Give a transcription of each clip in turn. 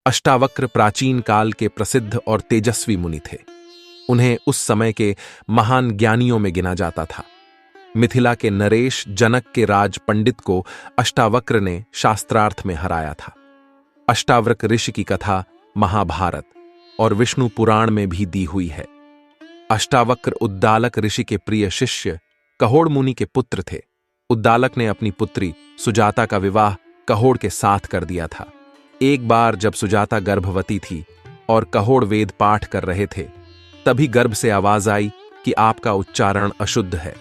अष्टावक्र प्राचीन काल के प्रसिद्ध और तेजस्वी मुनि थे। उन्हें उस समय के महान ज्ञानियों में गिना जाता था। मिथिला के नरेश जनक के राज पंडित को अष्टावक्र ने शास्त्रार्थ में हराया था। अष्टावक्र ऋषि की कथा महाभारत और विष्णु पुराण में भी दी हुई है। अष्टावक्र उद्दालक ऋषि के प्रिय शिष्य कहोड़ मुनि के पुत्र थे। उद्दालक ने अपनी पुत्री सुजाता का विवाह कहोड़ के साथ कर दिया था। एक बार जब सुजाता गर्भवती थी और कहोड़ वेद पाठ कर रहे थे, तभी गर्भ से आवाज आई कि आपका उच्चारण अशुद्ध है।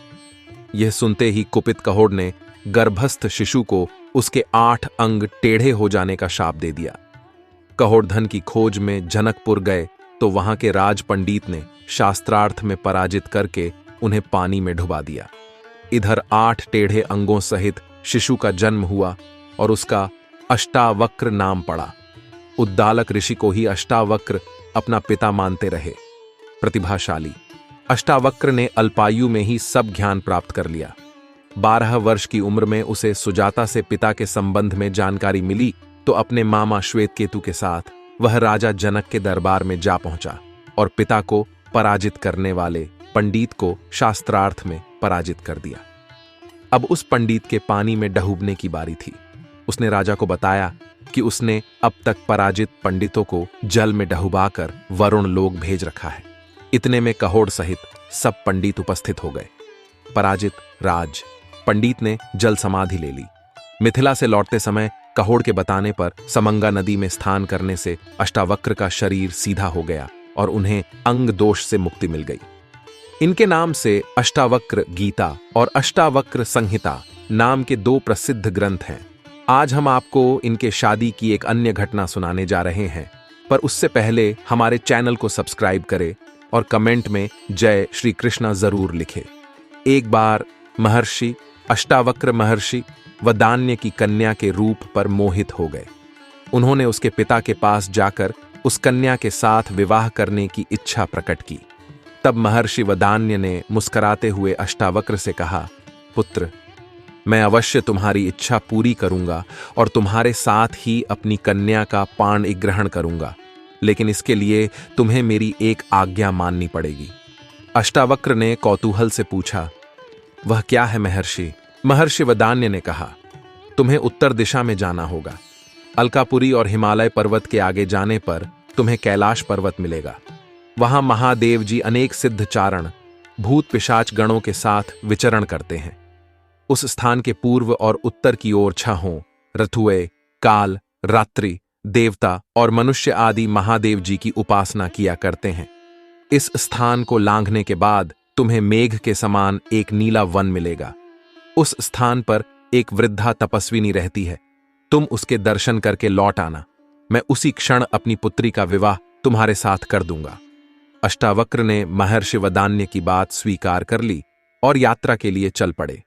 यह सुनते ही कुपित कहोड़ ने गर्भस्थ शिशु को उसके 8 अंग टेढ़े हो जाने का शाप दे दिया। कहोड़ धन की खोज में जनकपुर गए तो वहां के राज पंडित ने शास्त्रार्थ में पराजित करके उन्हें पानी में डुबा दिया। इधर 8 टेढ़े अंगों सहित शिशु का जन्म हुआ और उसका अष्टावक्र नाम पड़ा। उद्दालक ऋषि को ही अष्टावक्र अपना पिता मानते रहे। प्रतिभाशाली अष्टावक्र ने अल्पायु में ही सब ज्ञान प्राप्त कर लिया। 12 वर्ष की उम्र में उसे सुजाता से पिता के संबंध में जानकारी मिली तो अपने मामा श्वेतकेतु के साथ वह राजा जनक के दरबार में जा पहुंचा और पिता को पराजित करने वाले पंडित को शास्त्रार्थ में पराजित कर दिया। अब उस पंडित के पानी में डूबने की बारी थी। उसने राजा को बताया कि उसने अब तक पराजित पंडितों को जल में डुबाकर वरुण लोक भेज रखा है। इतने में कहोड़ सहित सब पंडित उपस्थित हो गए। पराजित राज पंडित ने जल समाधि ले ली। मिथिला से लौटते समय कहोड़ के बताने पर समंगा नदी में स्नान करने से अष्टावक्र का शरीर सीधा हो गया और उन्हें अंग दोष से मुक्ति मिल गई। इनके नाम से अष्टावक्र गीता और अष्टावक्र संहिता नाम के 2 प्रसिद्ध ग्रंथ हैं। आज हम आपको इनके शादी की एक अन्य घटना सुनाने जा रहे हैं, पर उससे पहले हमारे चैनल को सब्सक्राइब करें और कमेंट में जय श्री कृष्णा जरूर लिखें। एक बार महर्षि अष्टावक्र महर्षि वदान्य की कन्या के रूप पर मोहित हो गए। उन्होंने उसके पिता के पास जाकर उस कन्या के साथ विवाह करने की इच्छा प्रकट की। तब महर्षि वदान्य ने मुस्कुराते हुए अष्टावक्र से कहा, पुत्र, मैं अवश्य तुम्हारी इच्छा पूरी करूंगा और तुम्हारे साथ ही अपनी कन्या का पाणी ग्रहण करूंगा, लेकिन इसके लिए तुम्हें मेरी एक आज्ञा माननी पड़ेगी। अष्टावक्र ने कौतूहल से पूछा, वह क्या है महर्षि? महर्षि वदान्य ने कहा, तुम्हें उत्तर दिशा में जाना होगा। अलकापुरी और हिमालय पर्वत के आगे जाने पर तुम्हें कैलाश पर्वत मिलेगा। वहां महादेव जी अनेक सिद्ध चारण भूत पिशाच गणों के साथ विचरण करते हैं। उस स्थान के पूर्व और उत्तर की ओर छहों रथुए, काल, रात्रि, देवता और मनुष्य आदि महादेव जी की उपासना किया करते हैं। इस स्थान को लांघने के बाद तुम्हें मेघ के समान एक नीला वन मिलेगा। उस स्थान पर एक वृद्धा तपस्विनी रहती है। तुम उसके दर्शन करके लौट आना। मैं उसी क्षण अपनी पुत्री का विवाह तुम्हारे साथ कर दूंगा। अष्टावक्र ने महर्षि वदान्य की बात स्वीकार कर ली और यात्रा के लिए चल पड़े।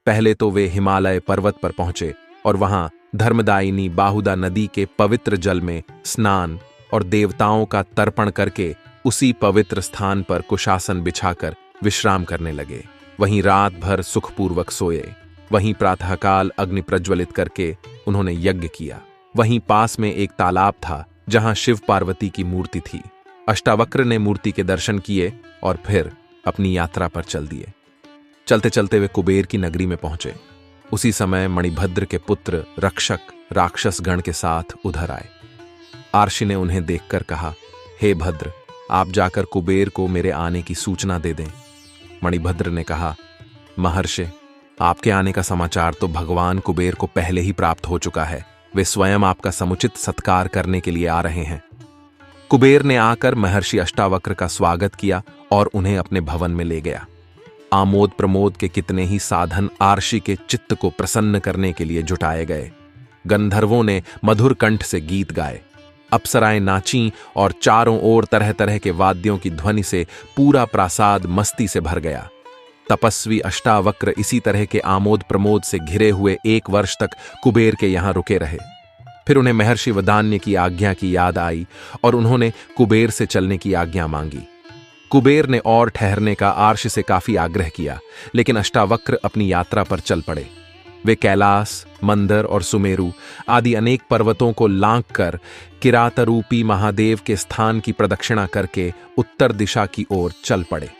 पहले तो वे हिमालय पर्वत पर पहुंचे और वहां धर्मदायिनी बाहुदा नदी के पवित्र जल में स्नान और देवताओं का तर्पण करके उसी पवित्र स्थान पर कुशासन बिछाकर विश्राम करने लगे। वहीं रात भर सुखपूर्वक सोए। वहीं प्रातःकाल अग्नि प्रज्वलित करके उन्होंने यज्ञ किया। वहीं पास में एक तालाब था जहां शिव पार्वती की मूर्ति थी। अष्टावक्र ने मूर्ति के दर्शन किए और फिर अपनी यात्रा पर चल दिए। चलते चलते वे कुबेर की नगरी में पहुंचे। उसी समय मणिभद्र के पुत्र रक्षक राक्षस गण के साथ उधर आए। आर्षि ने उन्हें देखकर कहा, हे भद्र, आप जाकर कुबेर को मेरे आने की सूचना दे दें। मणिभद्र ने कहा, महर्षि, आपके आने का समाचार तो भगवान कुबेर को पहले ही प्राप्त हो चुका है। वे स्वयं आपका समुचित सत्कार करने के लिए आ रहे हैं। कुबेर ने आकर महर्षि अष्टावक्र का स्वागत किया और उन्हें अपने भवन में ले गया। आमोद प्रमोद के कितने ही साधन आर्षि के चित्त को प्रसन्न करने के लिए जुटाए गए। गंधर्वों ने मधुर कंठ से गीत गाए, अप्सराएं नाचीं और चारों ओर तरह तरह के वाद्यों की ध्वनि से पूरा प्रासाद मस्ती से भर गया। तपस्वी अष्टावक्र इसी तरह के आमोद प्रमोद से घिरे हुए 1 वर्ष तक कुबेर के यहां रुके रहे। फिर उन्हें महर्षि वदान्य की आज्ञा की याद आई और उन्होंने कुबेर से चलने की आज्ञा मांगी। कुबेर ने और ठहरने का आर्षि से काफी आग्रह किया, लेकिन अष्टावक्र अपनी यात्रा पर चल पड़े। वे कैलास, मंदर और सुमेरु आदि अनेक पर्वतों को लांघ कर किरातरूपी महादेव के स्थान की प्रदक्षिणा करके उत्तर दिशा की ओर चल पड़े।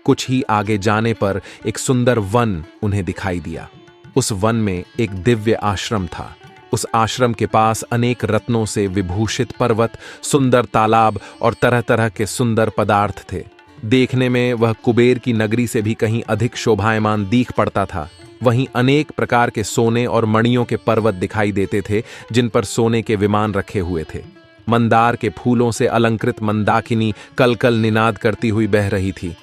कुछ ही आगे जाने पर एक सुंदर वन उन्हें दिखाई दिया। उस वन में एक दिव्य आश्रम था। उस आश्रम के पास अनेक रत्नों से विभूषित पर्वत, सुंदर तालाब और तरह तरह के सुंदर पदार्थ थे। देखने में वह कुबेर की नगरी से भी कहीं अधिक शोभायमान दिख पड़ता था। वहीं अनेक प्रकार के सोने और मणियों के पर्वत दिखाई देते थे, जिन पर सोने के विमान रखे हुए थे। मंदार के फूलों से अलंकृत मंदाकिनी कलकल निनाद करती हुई बह रही थी।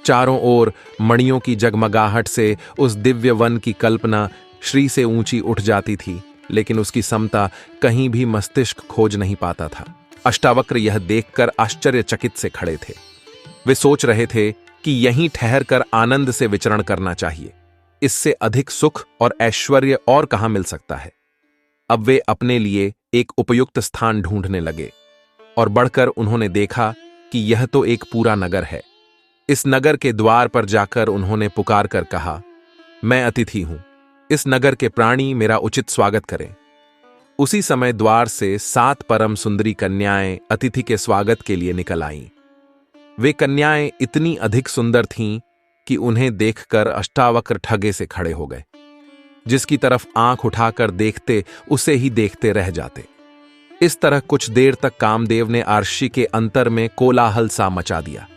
चारों ओर मणियों की जगमगाहट से उस दिव्य वन की कल्पना श्री से ऊंची उठ जाती थी, लेकिन उसकी समता कहीं भी मस्तिष्क खोज नहीं पाता था। अष्टावक्र यह देखकर आश्चर्यचकित से खड़े थे। वे सोच रहे थे कि यहीं ठहरकर आनंद से विचरण करना चाहिए। इससे अधिक सुख और ऐश्वर्य और कहां मिल सकता है। अब वे अपने लिए एक उपयुक्त स्थान ढूंढने लगे और बढ़कर उन्होंने देखा कि यह तो एक पूरा नगर है। इस नगर के द्वार पर जाकर उन्होंने पुकार कर कहा, मैं अतिथि हूं, इस नगर के प्राणी मेरा उचित स्वागत करें। उसी समय द्वार से 7 परम सुंदरी कन्याएं अतिथि के स्वागत के लिए निकल आईं। वे कन्याएं इतनी अधिक सुंदर थीं कि उन्हें देखकर अष्टावक्र ठगे से खड़े हो गए। जिसकी तरफ आंख उठाकर देखते उसे ही देखते रह जाते। इस तरह कुछ देर तक कामदेव ने अर्शी के अंतर में कोलाहल सा मचा दिया।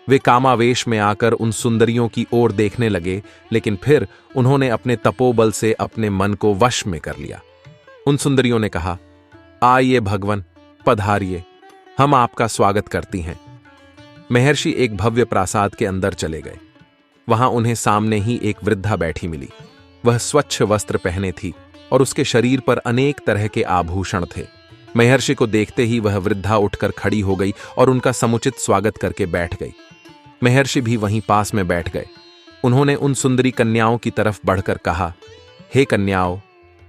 वे कामावेश में आकर उन सुंदरियों की ओर देखने लगे, लेकिन फिर उन्होंने अपने तपोबल से अपने मन को वश में कर लिया। उन सुंदरियों ने कहा, आइए भगवन, पधारिए, हम आपका स्वागत करती हैं। महर्षि एक भव्य प्रासाद के अंदर चले गए। वहां उन्हें सामने ही एक वृद्धा बैठी मिली। वह स्वच्छ वस्त्र पहने थी और उसके शरीर पर अनेक तरह के आभूषण थे। महर्षि को देखते ही वह वृद्धा उठकर खड़ी हो गई और उनका समुचित स्वागत करके बैठ गई। महर्षि भी वहीं पास में बैठ गए। उन्होंने उन सुंदरी कन्याओं की तरफ बढ़कर कहा, हे कन्याओं,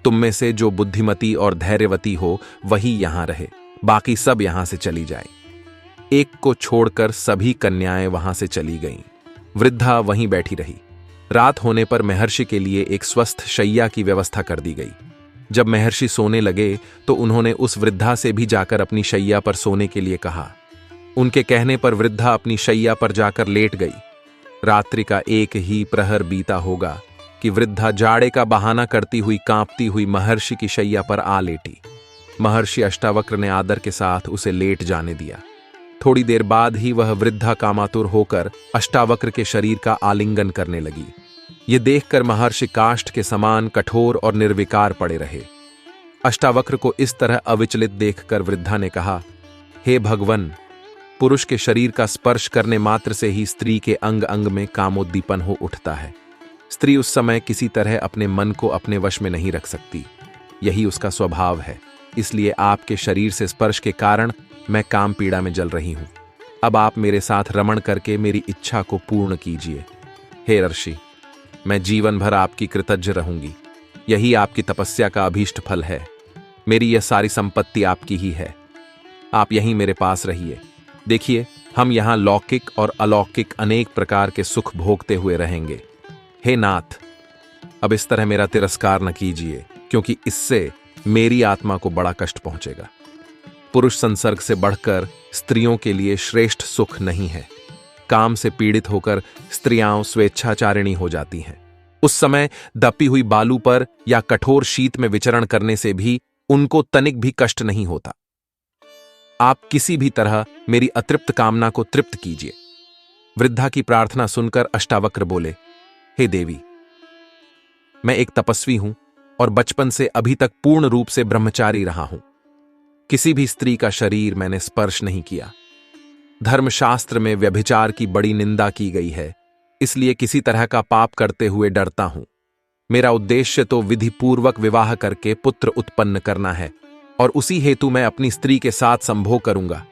तुम में से जो बुद्धिमती और धैर्यवती हो वही यहां रहे, बाकी सब यहां से चली जाएं। एक को छोड़कर सभी कन्याएं वहां से चली गईं। वृद्धा वहीं बैठी रही। रात होने पर महर्षि के लिए एक स्वस्थ शैया की व्यवस्था कर दी गई। जब महर्षि सोने लगे तो उन्होंने उस वृद्धा से भी जाकर अपनी शैया पर सोने के लिए कहा। उनके कहने पर वृद्धा अपनी शैया पर जाकर लेट गई। रात्रि का एक ही प्रहर बीता होगा कि वृद्धा जाड़े का बहाना करती हुई कांपती हुई महर्षि की शैया पर आ लेटी। महर्षि अष्टावक्र ने आदर के साथ उसे लेट जाने दिया। थोड़ी देर बाद ही वह वृद्धा कामातुर होकर अष्टावक्र के शरीर का आलिंगन करने लगी। ये देखकर महर्षि काष्ठ के समान कठोर और निर्विकार पड़े रहे। अष्टावक्र को इस तरह अविचलित देखकर वृद्धा ने कहा, हे भगवन, पुरुष के शरीर का स्पर्श करने मात्र से ही स्त्री के अंग अंग में कामोद्दीपन हो उठता है। स्त्री उस समय किसी तरह अपने मन को अपने वश में नहीं रख सकती। यही उसका स्वभाव है। इसलिए आपके शरीर से स्पर्श के कारण मैं काम पीड़ा में जल रही हूं। अब आप मेरे साथ रमण करके मेरी इच्छा को पूर्ण कीजिए। हे ऋषि, मैं जीवन भर आपकी कृतज्ञ रहूंगी। यही आपकी तपस्या का अभीष्ट फल है। मेरी यह सारी संपत्ति आपकी ही है। आप यहीं मेरे पास रहिए। देखिए, हम यहां लौकिक और अलौकिक अनेक प्रकार के सुख भोगते हुए रहेंगे। हे नाथ, अब इस तरह मेरा तिरस्कार न कीजिए, क्योंकि इससे मेरी आत्मा को बड़ा कष्ट पहुंचेगा। पुरुष संसर्ग से बढ़कर स्त्रियों के लिए श्रेष्ठ सुख नहीं है। काम से पीड़ित होकर स्त्रियां स्वेच्छाचारिणी हो जाती हैं। उस समय दपी हुई बालू पर या कठोर शीत में विचरण करने से भी उनको तनिक भी कष्ट नहीं होता। आप किसी भी तरह मेरी अतृप्त कामना को तृप्त कीजिए। वृद्धा की प्रार्थना सुनकर अष्टावक्र बोले, हे देवी, मैं एक तपस्वी हूं और बचपन से अभी तक पूर्ण रूप से ब्रह्मचारी रहा हूं। किसी भी स्त्री का शरीर मैंने स्पर्श नहीं किया। धर्मशास्त्र में व्यभिचार की बड़ी निंदा की गई है, इसलिए किसी तरह का पाप करते हुए डरता हूं। मेरा उद्देश्य तो विधिपूर्वक विवाह करके पुत्र उत्पन्न करना है और उसी हेतु मैं अपनी स्त्री के साथ संभोग करूंगा।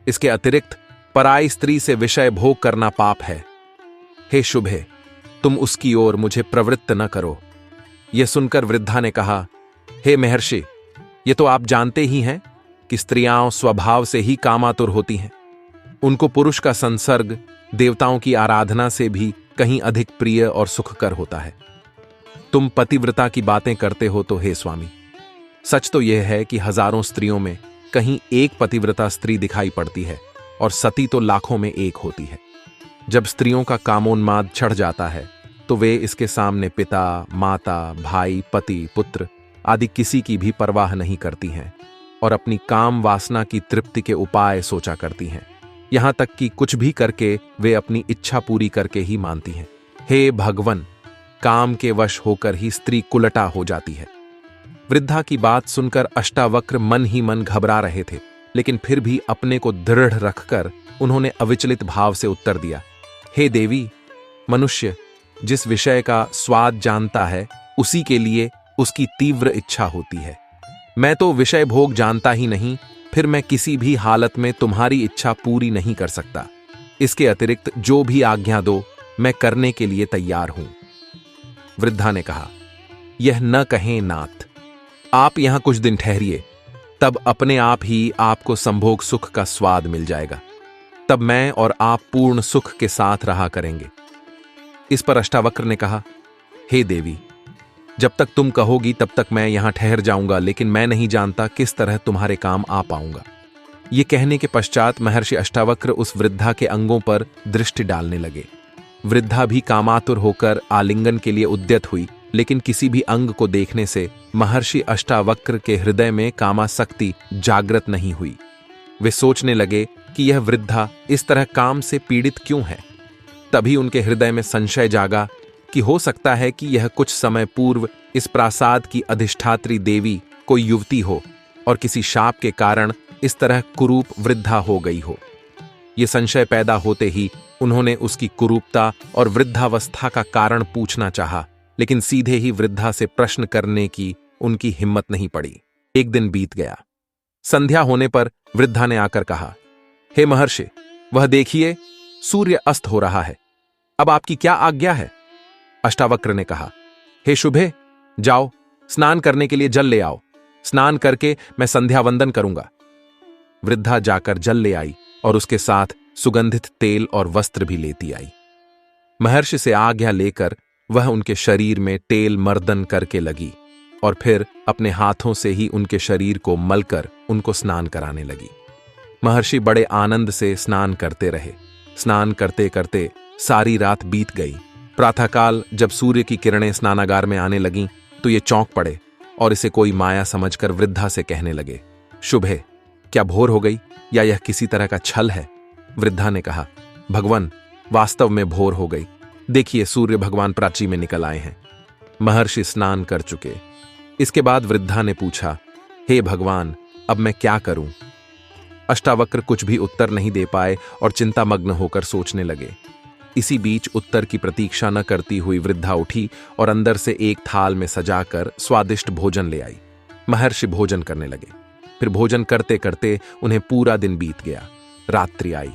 इसके अतिरिक्त पराई स्त्री से विषय भोग करना पाप है। हे शुभे, तुम उसकी ओर मुझे प्रवृत्त न करो। यह सुनकर वृद्धा ने कहा, हे महर्षि, ये तो आप जानते ही हैं कि स्त्रियां स्वभाव से ही कामातुर होती हैं। उनको पुरुष का संसर्ग देवताओं की आराधना से भी कहीं अधिक प्रिय और सुखकर होता है। तुम पतिव्रता की बातें करते हो तो हे स्वामी, सच तो यह है कि हजारों स्त्रियों में कहीं एक पतिव्रता स्त्री दिखाई पड़ती है और सती तो लाखों में एक होती है। जब स्त्रियों का कामोन्माद चढ़ जाता है तो वे इसके सामने पिता, माता, भाई, पति, पुत्र आदि किसी की भी परवाह नहीं करती हैं और अपनी काम वासना की तृप्ति के उपाय सोचा करती हैं। यहां तक कि कुछ भी करके वे अपनी इच्छा पूरी करके ही मानती हैं। हे भगवन, काम के वश होकर ही स्त्री कुलटा हो जाती है। वृद्धा की बात सुनकर अष्टावक्र मन ही मन घबरा रहे थे, लेकिन फिर भी अपने को दृढ़ रखकर उन्होंने अविचलित भाव से उत्तर दिया, हे देवी, मनुष्य जिस विषय का स्वाद जानता है उसी के लिए उसकी तीव्र इच्छा होती है। मैं तो विषय भोग जानता ही नहीं, फिर मैं किसी भी हालत में तुम्हारी इच्छा पूरी नहीं कर सकता। इसके अतिरिक्त जो भी आज्ञा दो मैं करने के लिए तैयार हूं। वृद्धा ने कहा, यह न कहें नाथ, आप यहां कुछ दिन ठहरिए, तब अपने आप ही आपको संभोग सुख का स्वाद मिल जाएगा। तब मैं और आप पूर्ण सुख के साथ रहा करेंगे। इस पर अष्टावक्र ने कहा, हे देवी, जब तक तुम कहोगी तब तक मैं यहां ठहर जाऊंगा, लेकिन मैं नहीं जानता किस तरह तुम्हारे काम आ पाऊंगा। ये कहने के पश्चात महर्षि अष्टावक्र उस वृद्धा के अंगों पर दृष्टि डालने लगे। वृद्धा भी कामातुर होकर आलिंगन के लिए उद्यत हुई, लेकिन किसी भी अंग को देखने से महर्षि अष्टावक्र के हृदय में कामासक्ति जागृत नहीं हुई। वे सोचने लगे कि यह वृद्धा इस तरह काम से पीड़ित क्यों है। तभी उनके हृदय में संशय जागा कि हो सकता है कि यह कुछ समय पूर्व इस प्रासाद की अधिष्ठात्री देवी कोई युवती हो और किसी शाप के कारण इस तरह कुरूप वृद्धा हो गई हो। यह संशय पैदा होते ही उन्होंने उसकी कुरूपता और वृद्धावस्था का कारण पूछना चाहा, लेकिन सीधे ही वृद्धा से प्रश्न करने की उनकी हिम्मत नहीं पड़ी। एक दिन बीत गया। संध्या होने पर वृद्धा ने आकर कहा, हे महर्षि, वह देखिए सूर्य अस्त हो रहा है, अब आपकी क्या आज्ञा है। अष्टावक्र ने कहा, हे शुभे, जाओ स्नान करने के लिए जल ले आओ, स्नान करके मैं संध्या वंदन करूंगा। वृद्धा जाकर जल ले आई और उसके साथ सुगंधित तेल और वस्त्र भी लेती आई। महर्षि से आज्ञा लेकर वह उनके शरीर में तेल मर्दन करके लगी और फिर अपने हाथों से ही उनके शरीर को मलकर उनको स्नान कराने लगी। महर्षि बड़े आनंद से स्नान करते रहे। स्नान करते करते सारी रात बीत गई। प्रातःकाल जब सूर्य की किरणें स्नानागार में आने लगीं तो ये चौंक पड़े और इसे कोई माया समझकर वृद्धा से कहने लगे, शुभे, क्या भोर हो गई या यह किसी तरह का छल है। वृद्धा ने कहा, भगवान, वास्तव में भोर हो गई, देखिए सूर्य भगवान प्राची में निकल आए हैं। महर्षि स्नान कर चुके। इसके बाद वृद्धा ने पूछा, हे भगवान, अब मैं क्या करूं। अष्टावक्र कुछ भी उत्तर नहीं दे पाए और चिंतामग्न होकर सोचने लगे। इसी बीच उत्तर की प्रतीक्षा न करती हुई वृद्धा उठी और अंदर से एक थाल में सजाकर स्वादिष्ट भोजन ले आई। महर्षि भोजन करने लगे। फिर भोजन करते करते उन्हें पूरा दिन बीत गया। रात्रि आई।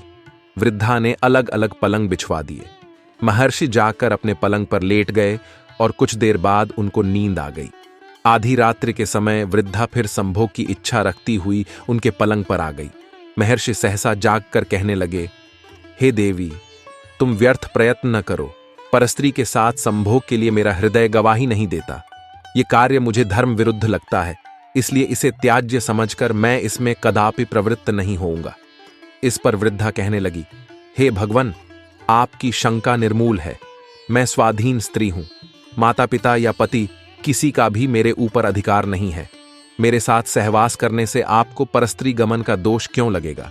वृद्धा ने अलग अलग पलंग बिछवा दिए। महर्षि जाकर अपने पलंग पर लेट गए और कुछ देर बाद उनको नींद आ गई। आधी रात्रि के समय वृद्धा फिर संभोग की इच्छा रखती हुई उनके पलंग पर आ गई। महर्षि सहसा जागकर कहने लगे, हे देवी, तुम व्यर्थ प्रयत्न न करो। परस्त्री के साथ संभोग के लिए मेरा हृदय गवाही नहीं देता। ये कार्य मुझे धर्म विरुद्ध लगता है, इसलिए इसे त्याज्य समझकर मैं इसमें कदापि प्रवृत्त नहीं होऊंगा। इस पर वृद्धा कहने लगी, हे भगवान, आपकी शंका निर्मूल है। मैं स्वाधीन स्त्री हूं। माता पिता या पति किसी का भी मेरे ऊपर अधिकार नहीं है। मेरे साथ सहवास करने से आपको परस्त्री गमन का दोष क्यों लगेगा।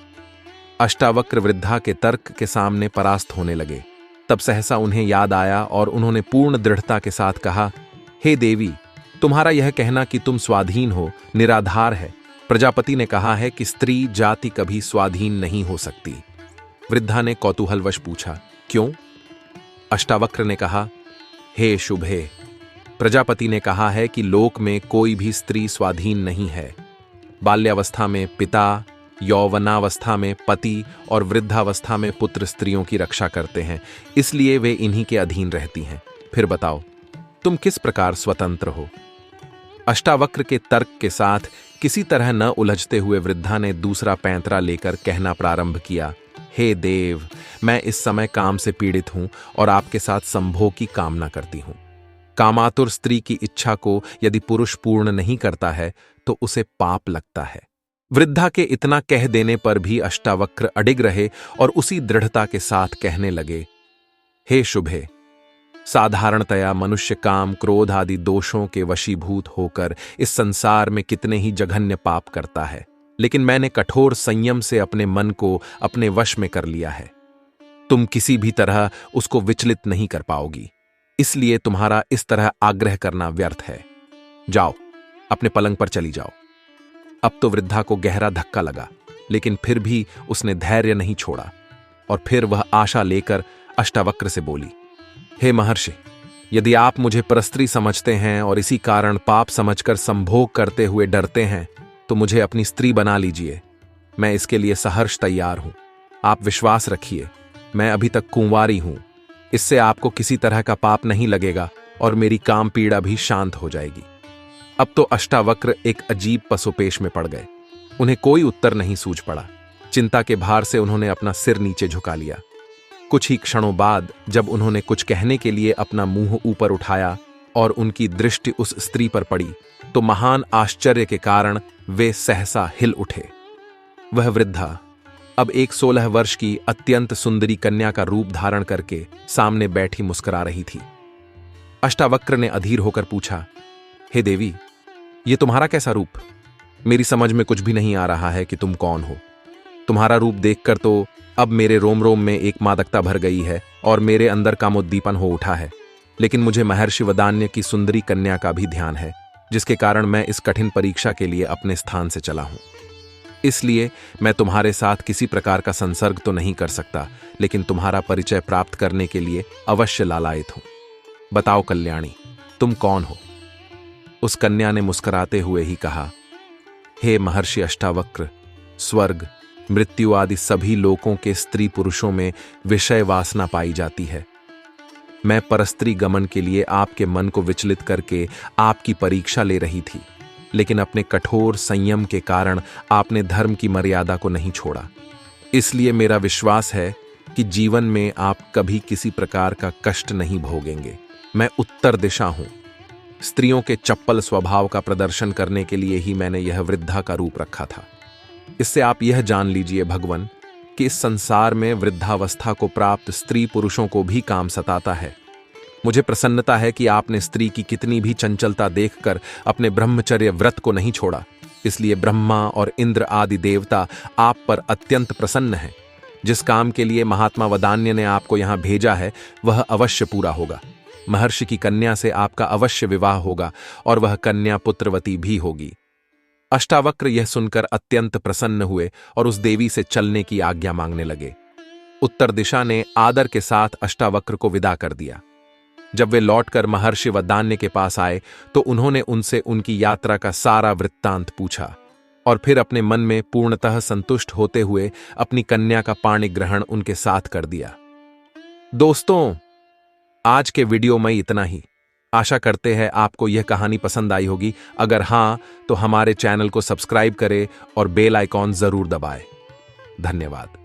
अष्टावक्र वृद्धा के तर्क के सामने परास्त होने लगे। तब सहसा उन्हें याद आया और उन्होंने पूर्ण दृढ़ता के साथ कहा, हे देवी, तुम्हारा यह कहना कि तुम स्वाधीन हो निराधार है। प्रजापति ने कहा है कि स्त्री जाति कभी स्वाधीन नहीं हो सकती। वृद्धा ने कौतूहलवश पूछा, क्यों। अष्टावक्र ने कहा, हे शुभे, प्रजापति ने कहा है कि लोक में कोई भी स्त्री स्वाधीन नहीं है। बाल्यावस्था में पिता, यौवनावस्था में पति और वृद्धावस्था में पुत्र स्त्रियों की रक्षा करते हैं, इसलिए वे इन्हीं के अधीन रहती हैं। फिर बताओ, तुम किस प्रकार स्वतंत्र हो। अष्टावक्र के तर्क के साथ किसी तरह न उलझते हुए वृद्धा ने दूसरा पैंतरा लेकर कहना प्रारंभ किया, हे देव, मैं इस समय काम से पीड़ित हूं और आपके साथ संभोग की कामना करती हूं। कामातुर स्त्री की इच्छा को यदि पुरुष पूर्ण नहीं करता है तो उसे पाप लगता है। वृद्धा के इतना कह देने पर भी अष्टावक्र अडिग रहे और उसी दृढ़ता के साथ कहने लगे, हे शुभे, साधारणतया मनुष्य काम क्रोध आदि दोषों के वशीभूत होकर इस संसार में कितने ही जघन्य पाप करता है, लेकिन मैंने कठोर संयम से अपने मन को अपने वश में कर लिया है। तुम किसी भी तरह उसको विचलित नहीं कर पाओगी, इसलिए तुम्हारा इस तरह आग्रह करना व्यर्थ है। जाओ, अपने पलंग पर चली जाओ। अब तो वृद्धा को गहरा धक्का लगा, लेकिन फिर भी उसने धैर्य नहीं छोड़ा और फिर वह आशा लेकर अष्टावक्र से बोली, हे महर्षि, यदि आप मुझे परस्त्री समझते हैं और इसी कारण पाप समझकर संभोग करते हुए डरते हैं तो मुझे अपनी स्त्री बना लीजिए। मैं इसके लिए सहर्ष तैयार हूं। आप विश्वास रखिए, मैं अभी तक कुंवारी हूं। इससे आपको किसी तरह का पाप नहीं लगेगा और मेरी काम पीड़ा भी शांत हो जाएगी। अब तो अष्टावक्र एक अजीब पसोपेश में पड़ गए। उन्हें कोई उत्तर नहीं सूझ पड़ा। चिंता के भार से उन्होंने अपना सिर नीचे झुका लिया। कुछ ही क्षणों बाद जब उन्होंने कुछ कहने के लिए अपना मुंह ऊपर उठाया और उनकी दृष्टि उस स्त्री पर पड़ी तो महान आश्चर्य के कारण वे सहसा हिल उठे। वह वृद्धा अब एक 16 वर्ष की अत्यंत सुंदरी कन्या का रूप धारण करके सामने बैठी मुस्कुरा रही थी। अष्टावक्र ने अधीर होकर पूछा, हे देवी, ये तुम्हारा कैसा रूप? मेरी समझ में कुछ भी नहीं आ रहा है कि तुम कौन हो। तुम्हारा रूप देखकर तो अब मेरे रोम रोम में एक मादकता भर गई है और मेरे अंदर कामोद्दीपन हो उठा है, लेकिन मुझे महर्षि वदान्य की सुंदरी कन्या का भी ध्यान है, जिसके कारण मैं इस कठिन परीक्षा के लिए अपने स्थान से चला हूं। इसलिए मैं तुम्हारे साथ किसी प्रकार का संसर्ग तो नहीं कर सकता, लेकिन तुम्हारा परिचय प्राप्त करने के लिए अवश्य लालायित हूं। बताओ कल्याणी, तुम कौन हो? उस कन्या ने मुस्कुराते हुए ही कहा, हे महर्षि अष्टावक्र, स्वर्ग, मृत्यु आदि सभी लोकों के स्त्री पुरुषों में विषय वासना पाई जाती है। मैं परस्त्री गमन के लिए आपके मन को विचलित करके आपकी परीक्षा ले रही थी, लेकिन अपने कठोर संयम के कारण आपने धर्म की मर्यादा को नहीं छोड़ा। इसलिए मेरा विश्वास है कि जीवन में आप कभी किसी प्रकार का कष्ट नहीं भोगेंगे। मैं उत्तर दिशा हूं। स्त्रियों के चप्पल स्वभाव का प्रदर्शन करने के लिए ही मैंने यह वृद्धा का रूप रखा था। इससे आप यह जान लीजिए भगवन कि इस संसार में वृद्धावस्था को प्राप्त स्त्री पुरुषों को भी काम सताता है। मुझे प्रसन्नता है कि आपने स्त्री की कितनी भी चंचलता देखकर अपने ब्रह्मचर्य व्रत को नहीं छोड़ा। इसलिए ब्रह्मा और इंद्र आदि देवता आप पर अत्यंत प्रसन्न हैं। जिस काम के लिए महात्मा वदान्य ने आपको यहां भेजा है वह अवश्य पूरा होगा। महर्षि की कन्या से आपका अवश्य विवाह होगा और वह कन्या पुत्रवती भी होगी। अष्टावक्र यह सुनकर अत्यंत प्रसन्न हुए और उस देवी से चलने की आज्ञा मांगने लगे। उत्तर दिशा ने आदर के साथ अष्टावक्र को विदा कर दिया। जब वे लौटकर महर्षि वदान्य के पास आए तो उन्होंने उनसे उनकी यात्रा का सारा वृत्तांत पूछा और फिर अपने मन में पूर्णतः संतुष्ट होते हुए अपनी कन्या का पाणी ग्रहण उनके साथ कर दिया। दोस्तों, आज के वीडियो में इतना ही। आशा करते हैं आपको यह कहानी पसंद आई होगी। अगर हां तो हमारे चैनल को सब्सक्राइब करें और बेल आइकॉन जरूर दबाएं। धन्यवाद।